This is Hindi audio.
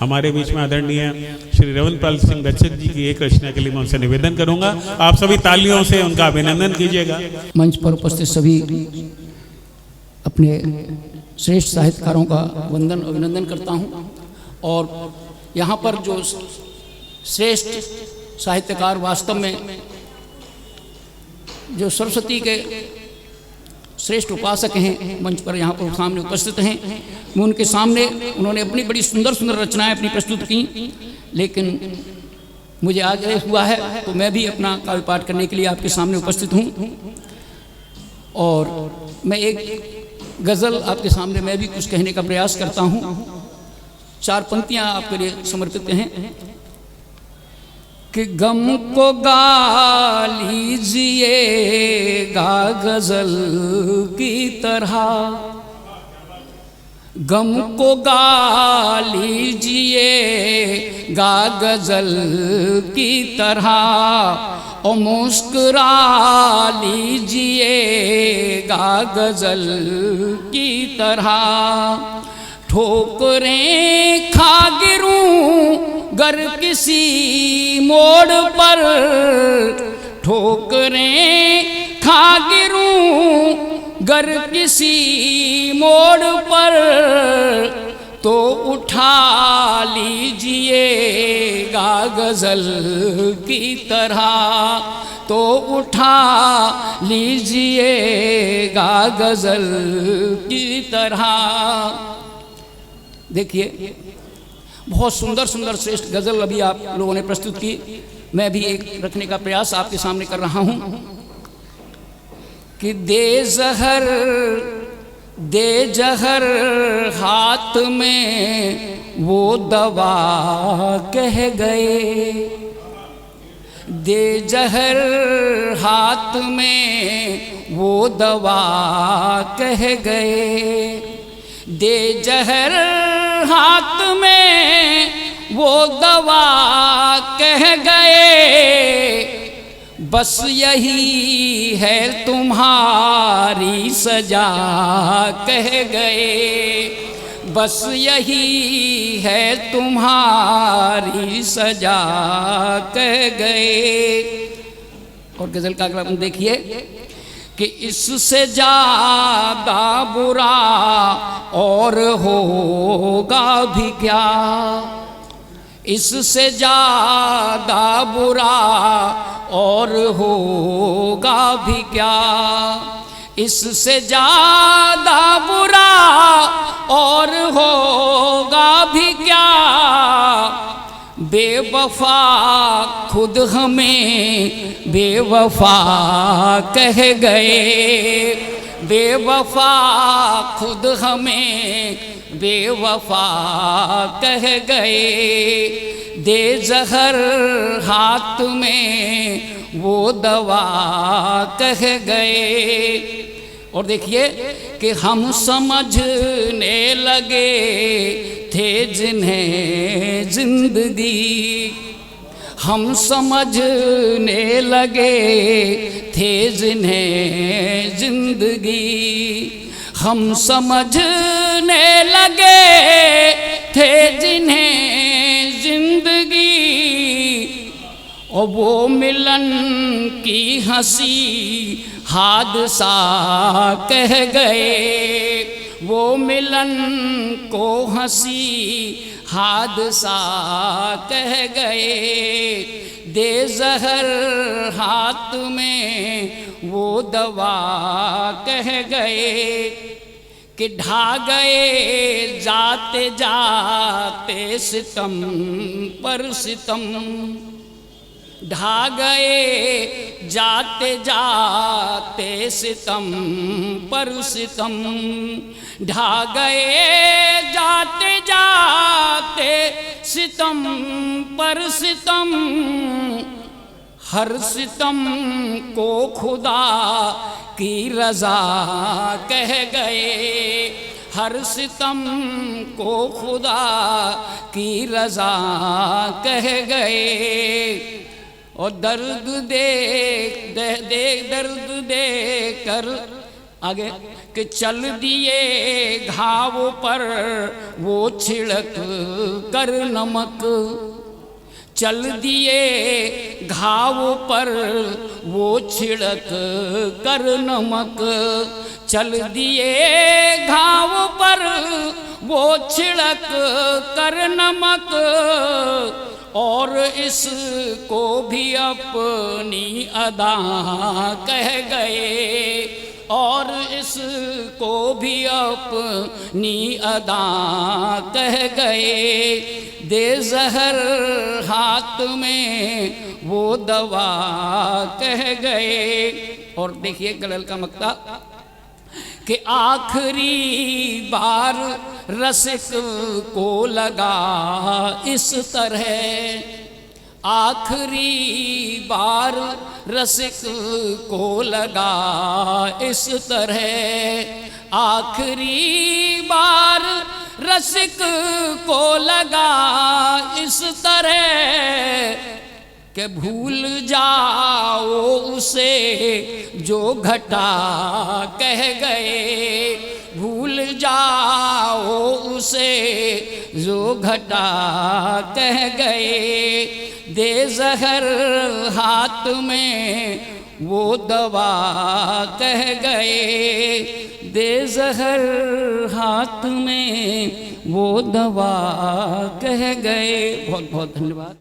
हमारे बीच में आदरणीय श्री रवनपाल सिंह दक्षक जी की एक रचना के लिए मैं उनसे निवेदन करूंगा, आप सभी तालियों से उनका अभिनंदन कीजिएगा। मंच पर उपस्थित सभी अपने श्रेष्ठ साहित्यकारों का वंदन अभिनंदन करता हूं और यहाँ पर जो श्रेष्ठ साहित्यकार वास्तव में जो सरस्वती के श्रेष्ठ उपासक हैं, मंच पर यहाँ पर सामने उपस्थित हैं, मैं उनके सामने उन्होंने अपनी बड़ी सुंदर सुंदर रचनाएं अपनी प्रस्तुत की, लेकिन मुझे आज हुआ है तो मैं भी अपना काव्य पाठ करने के लिए आपके सामने उपस्थित हूँ और मैं एक गज़ल आपके सामने मैं भी कुछ कहने का प्रयास करता हूँ। 4 पंक्तियाँ आपके लिए समर्पित हैं कि गम को गा लीजिएगा गज़ल की तरह, गम को गा लीजिएगा गज़ल की तरह और मुस्कुरा लीजिएगा गज़ल की तरह। ठोकरें खा गिरूं गर किसी मोड़ पर, ठोकरें खा गिरूं गर किसी मोड़ पर तो उठा लीजिएगा गज़ल की तरह, तो उठा लीजिएगा गज़ल की तरह। देखिए बहुत सुंदर सुंदर श्रेष्ठ गज़ल अभी आप लोगों ने प्रस्तुत की, मैं भी एक रखने का प्रयास आपके सामने कर रहा हूं कि दे जहर हाथ में वो दवा कह गए, दे जहर हाथ में वो दवा कह गए, दे जहर हाथ में वो दवा कह गए, बस यही है तुम्हारी सजा कह गए, बस यही है तुम्हारी सजा कह गए। और गज़ल का अगला देखिए कि इससे ज़्यादा बुरा और होगा भी क्या, इससे ज़्यादा बुरा और होगा भी क्या, इससे ज़्यादा बुरा और होगा भी क्या, बेवफा खुद हमें बेवफा कह गए, बेवफा खुद हमें बेवफा कह गए, दे जहर हाथ में वो दवा कह गए। और देखिए कि हम समझने लगे थे जिन्हें जिंदगी, हम समझने लगे थे जिन्हें जिंदगी, हम समझने लगे थे जिन्हें जिंदगी, और वो मिलन की हंसी हादसा कह गए, वो मिलन को हंसी हादसा कह गए, दे जहर हाथ में वो दवा कह गए कि ढा गए जाते जाते सितम पर सितम, ढा गए जाते जाते सितम पर सितम, ढा गए जाते जाते सितम पर सितम, हर सितम को खुदा की रज़ा कह गए, हर सितम को खुदा की रज़ा कह गए। और दर्द देख दर्द दे कर आगे कि चल दिए घाव पर वो छिड़क कर नमक, चल दिए घाव पर वो छिड़क कर नमक, चल दिए घाव पर वो छिड़क कर नमक, और इसको भी अपनी अदा कह गए, और इसको भी अपनी अदा कह गए। दे जहर हाथ में वो दवा कह गए। और देखिए गलल का मक्ता कि आखिरी बार रसिक को लगा इस तरह, आखिरी बार रसिक को लगा इस तरह, आखिरी बार रसिक को लगा इस तरह कि भूल जाओ उसे जो घटा कह गए, भूल जाओ उसे जो घटा कह गए। दे जहर हाथ में वो दवा कह गए, दे जहर हाथ में वो दवा कह गए। बहुत बहुत धन्यवाद।